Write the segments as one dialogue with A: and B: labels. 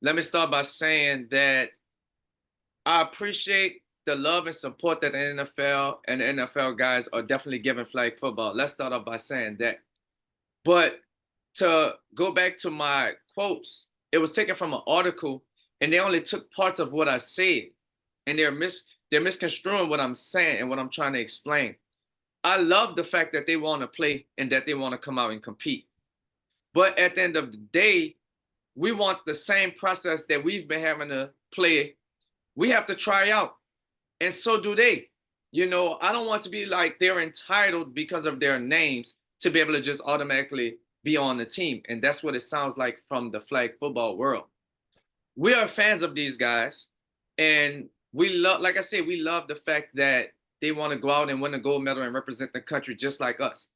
A: let me start by saying that I appreciate the love and support that the NFL and the NFL guys are definitely giving flag football. Let's start off by saying that. But to go back to my quotes, it was taken from an article, and they only took parts of what I said, and they're misconstruing what I'm saying and what I'm trying to explain. I love the fact that they want to play and that they want to come out and compete. But at the end of the day, we want the same process that we've been having to play. We have to try out, and so do they. I don't want to be like they're entitled because of their names to be able to just automatically be on the team. And that's what it sounds like from the flag football world. We are fans of these guys, and we love, like I said, we love the fact that they want to go out and win a gold medal and represent the country just like us.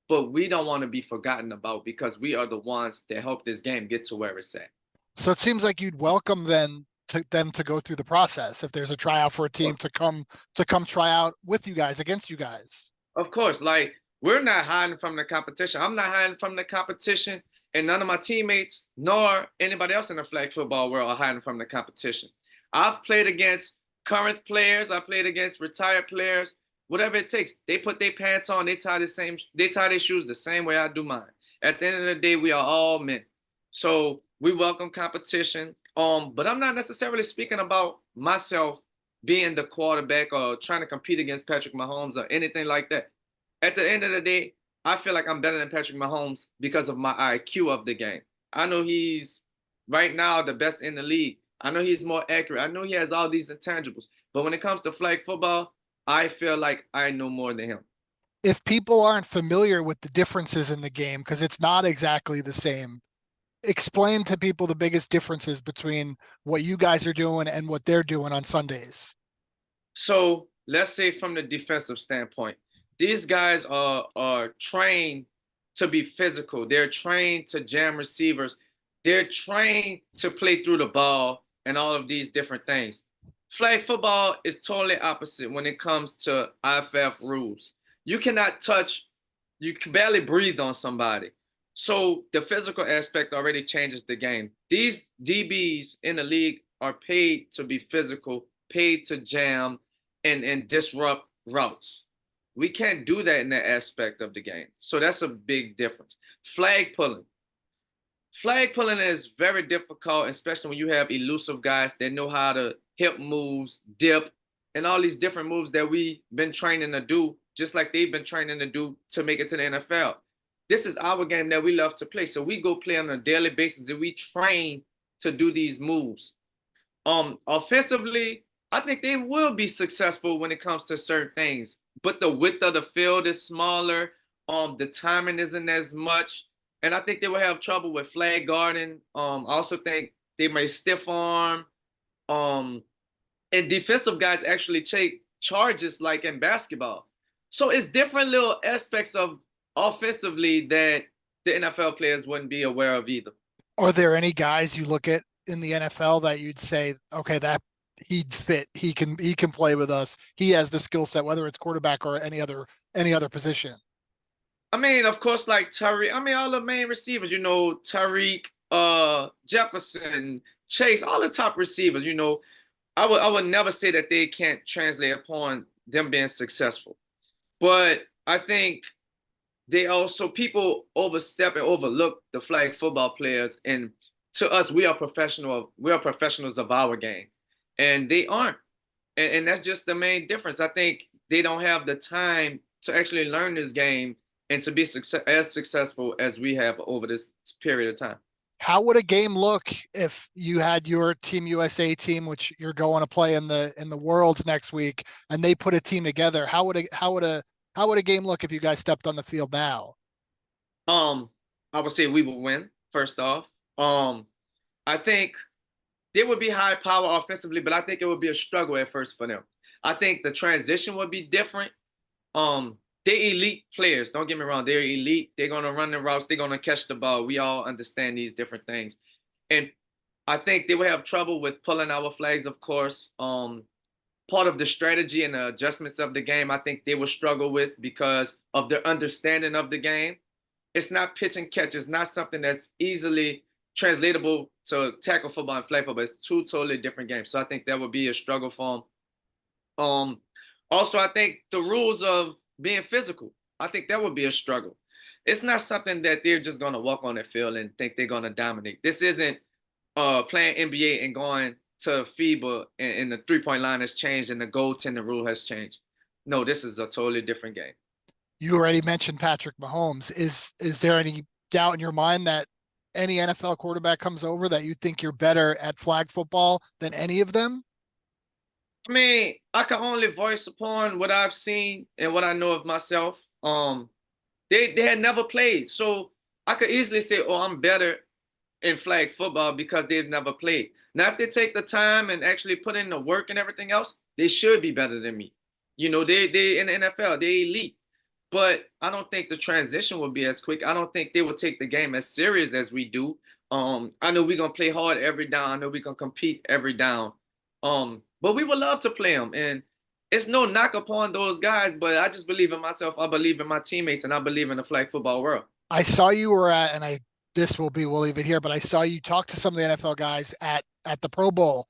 A: But we don't want to be forgotten about because we are the ones that helped this game get to where it's at.
B: So it seems like you'd welcome them to go through the process if there's a tryout for a team to come try out with you guys against you guys.
A: Of course, like we're not hiding from the competition. I'm not hiding from the competition, and none of my teammates nor anybody else in the flag football world are hiding from the competition. I've played against current players. I played against retired players. Whatever it takes, they put their pants on. They tie their shoes the same way I do mine. At the end of the day, we are all men. So we welcome competition. But I'm not necessarily speaking about myself being the quarterback or trying to compete against Patrick Mahomes or anything like that. At the end of the day, I feel like I'm better than Patrick Mahomes because of my IQ of the game. I know he's right now the best in the league. I know he's more accurate. I know he has all these intangibles. But when it comes to flag football, I feel like I know more than him.
B: If people aren't familiar with the differences in the game, because it's not exactly the same, explain to people the biggest differences between what you guys are doing and what they're doing on Sundays.
A: So let's say from the defensive standpoint, these guys are trained to be physical. They're trained to jam receivers. They're trained to play through the ball and all of these different things. Flag football is totally opposite when it comes to IFF rules. You cannot touch, you can barely breathe on somebody. So the physical aspect already changes the game. These DBs in the league are paid to be physical, paid to jam and disrupt routes. We can't do that in that aspect of the game. So that's a big difference. Flag pulling. Flag pulling is very difficult, especially when you have elusive guys that know how to hip moves, dip, and all these different moves that we've been training to do, just like they've been training to do to make it to the NFL. This is our game that we love to play. So we go play on a daily basis and we train to do these moves. Offensively, I think they will be successful when it comes to certain things, but the width of the field is smaller. The timing isn't as much, and I think they will have trouble with flag guarding. I also think they may stiff arm. Um, and defensive guys actually take charges like in basketball. So it's different little aspects of offensively that the NFL players wouldn't be aware of either.
B: Are there any guys you look at in the NFL that you'd say, okay, that he'd fit, he can play with us. He has the skill set, whether it's quarterback or any other position.
A: I mean, of course, like Tariq. I mean, all the main receivers, Tariq, Jefferson, Chase, all the top receivers. I would never say that they can't translate upon them being successful. But I think they also people overstep and overlook the flag football players. And to us, we are professional. We are professionals of our game, and they aren't. And that's just the main difference. I think they don't have the time to actually learn this game and to be as successful as we have over this period of time.
B: How would a game look if you had your Team USA team, which you're going to play in the Worlds next week, and they put a team together? How would a game look if you guys stepped on the field now?
A: Um, I would say we would win first off. I think they would be high power offensively, but I think it would be a struggle at first for them. I think the transition would be different. They're elite players. Don't get me wrong. They're elite. They're gonna run the routes. They're gonna catch the ball. We all understand these different things, and I think they will have trouble with pulling our flags. Of course, part of the strategy and the adjustments of the game, I think they will struggle with because of their understanding of the game. It's not pitch and catch. It's not something that's easily translatable to tackle football and flag football. It's two totally different games. So I think that would be a struggle for him. Also, I think the rules of being physical, I think that would be a struggle. It's not something that they're just going to walk on the field and think they're going to dominate. This isn't playing NBA and going to FIBA and the 3-point line has changed and the goaltending rule has changed. No, this is a totally different game.
B: You already mentioned Patrick Mahomes. Is there any doubt in your mind that any NFL quarterback comes over that you think you're better at flag football than any of them?
A: I mean, I can only voice upon what I've seen and what I know of myself. They had never played, so I could easily say, "Oh, I'm better in flag football because they've never played." Now, if they take the time and actually put in the work and everything else, they should be better than me. You know, they in the NFL, they elite. But I don't think the transition will be as quick. I don't think they will take the game as serious as we do. I know we're gonna play hard every down. I know we're gonna compete every down. But we would love to play them, and it's no knock upon those guys. But I just believe in myself. I believe in my teammates, and I believe in the flag football world.
B: I saw you were at, and I this will be we'll leave it here, but I saw you talk to some of the NFL guys at the Pro Bowl.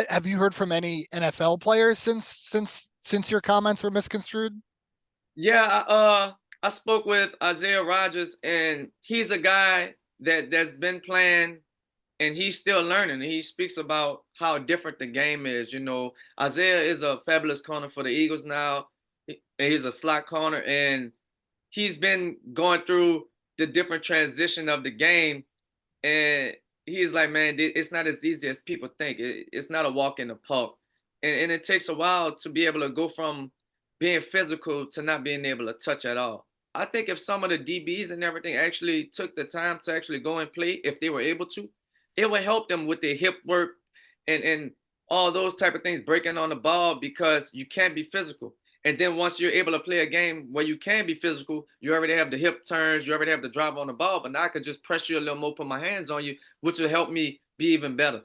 B: Have you heard from any NFL players since your comments were misconstrued?
A: Yeah, I spoke with Isaiah Rogers, and he's a guy that's been playing, and he's still learning. He speaks about how different the game is. You know, Isaiah is a fabulous corner for the Eagles now. He's a slot corner, and he's been going through the different transition of the game, and he's like, man, it's not as easy as people think. It's not a walk in the park, and it takes a while to be able to go from being physical to not being able to touch at all. I think if some of the DBs and everything actually took the time to actually go and play, if they were able to, it would help them with their hip work and all those type of things, breaking on the ball because you can't be physical. And then once you're able to play a game where you can be physical, you already have the hip turns, you already have the drive on the ball. But now I could just press you a little more, put my hands on you, which will help me be even better.